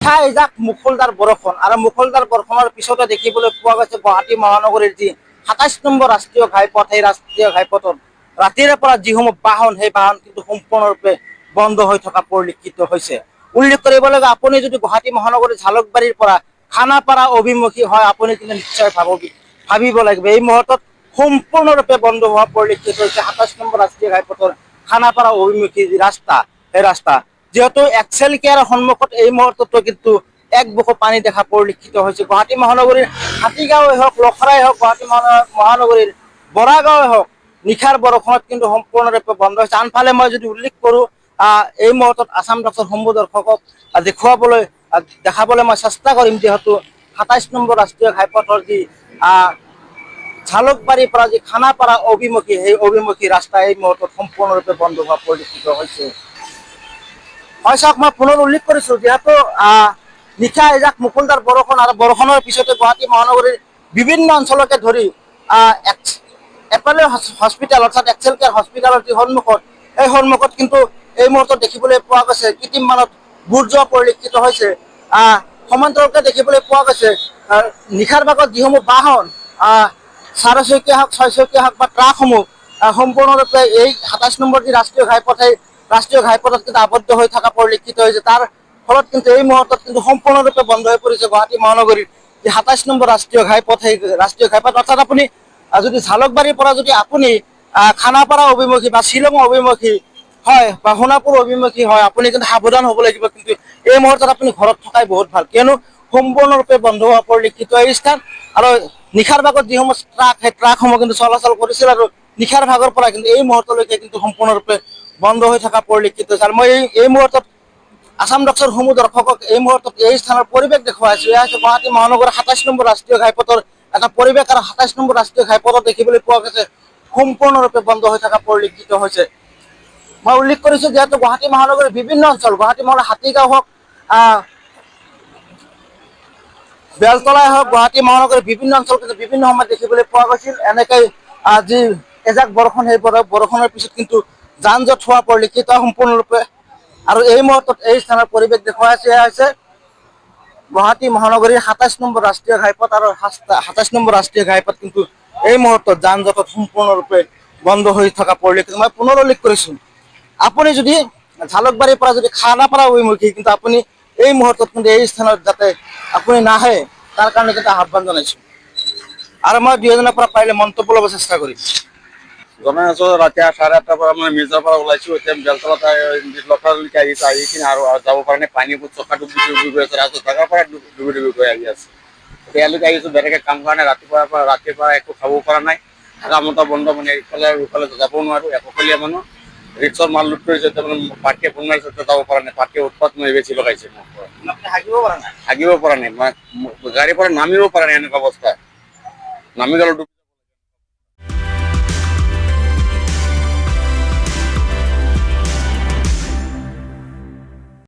এজাক মুখলধাৰ বৰষুণ আৰু মুখলধাৰ বৰষুণৰ পিছতে দেখিবলৈ পোৱা গৈছে গুৱাহাটী মহানগৰীৰ যি ২৭ নম্বৰ ৰাষ্ট্ৰীয় ঘাইপথ, সেই ৰাষ্ট্ৰীয় ঘাইপথত ৰাতিৰে পৰা যিসমূহ বাহন, সেই বাহন কিন্তু সম্পূৰ্ণৰূপে বন্ধ হৈ থকা পৰিলক্ষিত হৈছে। উল্লেখ কৰিব লাগে, আপুনি যদি গুৱাহাটী মহানগৰীৰ জালুকবাৰীৰ পৰা খানাপাৰা অভিমুখী হয়, আপুনি কিন্তু নিশ্চয় ভাবিব লাগিব এই মুহূৰ্তত সম্পূৰ্ণৰূপে বন্ধ হোৱা পৰিলক্ষিত হৈছে ২৭ নম্বৰ ৰাষ্ট্ৰীয় ঘাইপথৰ খানাপাৰা অভিমুখী যি ৰাস্তা, সেই ৰাস্তা যিহেতু এক্সেল কেয়াৰৰ সন্মুখত এই মুহূৰ্ততো কিন্তু এক বুকু পানী দেখা পৰিলক্ষিত হৈছে। গুৱাহাটী মহানগৰীৰ হাতীগাঁৱে হওক, লখৰাই হওক, গুৱাহাটী মহানগৰীৰ বৰাগাঁৱে হওক, নিশাৰ বৰষুণত কিন্তু সম্পূৰ্ণৰূপে বন্ধ হৈছে। আনফালে মই যদি উল্লেখ কৰোঁ, এই মুহূৰ্তত আছাম ডক্টৰ সমূহ দৰ্শকক দেখাবলৈ মই চেষ্টা কৰিম, যিহেতু ২৭ নম্বৰ ৰাষ্ট্ৰীয় ঘাইপথৰ যি জালুকবাৰীৰ পৰা যি খানাপাৰা অভিমুখী, সেই অভিমুখী ৰাস্তা এই মুহূৰ্তত সম্পূৰ্ণৰূপে বন্ধ হোৱা পৰিলক্ষিত হৈছে। হয় চাওক, মই পুনৰ উল্লেখ কৰিছোঁ, যিহেতু নিশা এজাক মুখলধাৰ বৰষুণ আৰু বৰষুণৰ পিছতে গুৱাহাটী মহানগৰীৰ বিভিন্ন অঞ্চলকে ধৰি এপ'ল' হস্পিটেল অৰ্থাৎ এক্সেল কেয়াৰ হস্পিটেলৰ যি সন্মুখত, এই সন্মুখত কিন্তু এই মুহূৰ্তত দেখিবলৈ পোৱা গৈছে কৃত্ৰিম মানত বুৰ যোৱা পৰিলক্ষিত হৈছে। সমান্তৰালকৈ দেখিবলৈ পোৱা গৈছে নিশাৰ ভাগত যিসমূহ বাহন, চাৰিচকীয়া হওক, ছয়চকীয়া হওক বা ট্ৰাকসমূহ সম্পূৰ্ণৰূপে এই ২৭ নম্বৰ যি ৰাষ্ট্ৰীয় ঘাইপথ, সেই ৰাষ্ট্ৰীয় ঘাইপথত কিন্তু আবদ্ধ হৈ থকা পৰিলক্ষিত হৈছে। তাৰ ফলত কিন্তু এই মুহূৰ্তত কিন্তু সম্পূৰ্ণৰূপে বন্ধ হৈ পৰিছে গুৱাহাটী মহানগৰীৰ যি ২৭ নম্বৰ ৰাষ্ট্ৰীয় ঘাইপথ, সেই ৰাষ্ট্ৰীয় ঘাইপথ। অৰ্থাৎ আপুনি যদি জালুকবাৰীৰ পৰা যদি আপুনি খানাপাৰা অভিমুখী বা শ্বিলং অভিমুখী হয় বা সোণাপুৰ অভিমুখী হয়, আপুনি কিন্তু সাৱধান হ'ব লাগিব। কিন্তু এই মুহূৰ্তত আপুনি ঘৰত থকাই বহুত ভাল, কিয়নো সম্পূৰ্ণৰূপে বন্ধ হোৱা পৰিলক্ষিত এই স্থান। আৰু নিশাৰ ভাগত যিসমূহ ট্ৰাক, সেই ট্ৰাকসমূহ কিন্তু চলাচল কৰিছিল আৰু নিশাৰ ভাগৰ পৰা কিন্তু এই মুহূৰ্তলৈকে কিন্তু সম্পূৰ্ণৰূপে বন্ধ হৈ থকা পৰিলক্ষিত হৈছে। আৰু মই এই মুহূৰ্তত আছাম ডক্টৰ সমূহ দৰ্শকক এই মুহূৰ্তত এই স্থানৰ পৰিৱেশ দেখুৱাইছোঁ। এয়া হৈছে গুৱাহাটী মহানগৰৰ ২৭ নম্বৰ ৰাষ্ট্ৰীয় ঘাইপথৰ এটা পৰিৱেশ, আৰু ২৭ নম্বৰ ৰাষ্ট্ৰীয় ঘাইপথত দেখিবলৈ পোৱা গৈছে সম্পূৰ্ণৰূপে বন্ধ হৈ থকা পৰিলক্ষিত হৈছে। মই উল্লেখ কৰিছোঁ, যিহেতু গুৱাহাটী মহানগৰীৰ বিভিন্ন অঞ্চল, গুৱাহাটী মহানগৰ হাতীগাঁও হওক, বেলতলাই হওক, গুৱাহাটী মহানগৰীৰ বিভিন্ন অঞ্চল কিন্তু বিভিন্ন সময়ত দেখিবলৈ পোৱা গৈছিল এনেকৈ যি এজাক বৰষুণ, সেই বৰষুণৰ পিছত কিন্তু যান জঁট হোৱা পৰিলক্ষিত সম্পূৰ্ণৰূপে। আৰু এই মুহূৰ্তত এই স্থানৰ পৰিৱেশ দেখুৱাইছে, এয়া হৈছে গুৱাহাটী মহানগৰীৰ ২৭ নম্বৰ ৰাষ্ট্ৰীয় ঘাইপথ। আৰু ২৭ নম্বৰ ৰাষ্ট্ৰীয় ঘাইপথ কিন্তু এই মুহূৰ্তত যান জঁটত সম্পূৰ্ণৰূপে বন্ধ হৈ থকা পৰিলক্ষিত। মই পুনৰ উল্লেখ কৰিছোঁ, আপুনি যদি জালুকবাৰীৰ পৰা যদি খানাপাৰা অভিমুখী, কিন্তু আপুনি এই মুহূৰ্তত কিন্তু এই স্থানত যাতে আপুনি নাহে, তাৰ কাৰণে কিন্তু আহ্বান জনাইছোঁ। আৰু মই দুই এজনৰ পৰা পাৰিলে মন্তব্য ল'ব চেষ্টা কৰিম। জনাই আছো, ৰাতি 8:30 পৰা মই মিৰ্জাৰ পৰা ওলাইছোঁ, এতিয়া বেলতলাত লখৰালৈকে আহিছোঁ। আহি কিনে আৰু যাব পৰা নাই, পানীবোৰ চকা ডুবি গৈ আছে, জেগাৰ পৰা ডুবি গৈ আহি আছে। ইয়ালৈকে আহিছোঁ বেলেগে কাম কাৰণে, ৰাতিপুৱা একো খাব পৰা নাই, কামতা বন্ধ, মানে ইফালে আৰু ইফালে যাব নোৱাৰোঁ, এককলীয়া মানুহ। ৰিক্সৰ মাল লোড কৰিছে, পাৰ্টিয়ে ফোন মাৰিছে, যাব পৰা নাই, পাৰ্টিয়ে উৎপাত মই বেছি লগাইছে। হাগিব পৰা নাই, মই গাড়ীৰ পৰা নামিব পৰা নাই, এনেকুৱা অৱস্থা। নামি গ'লো।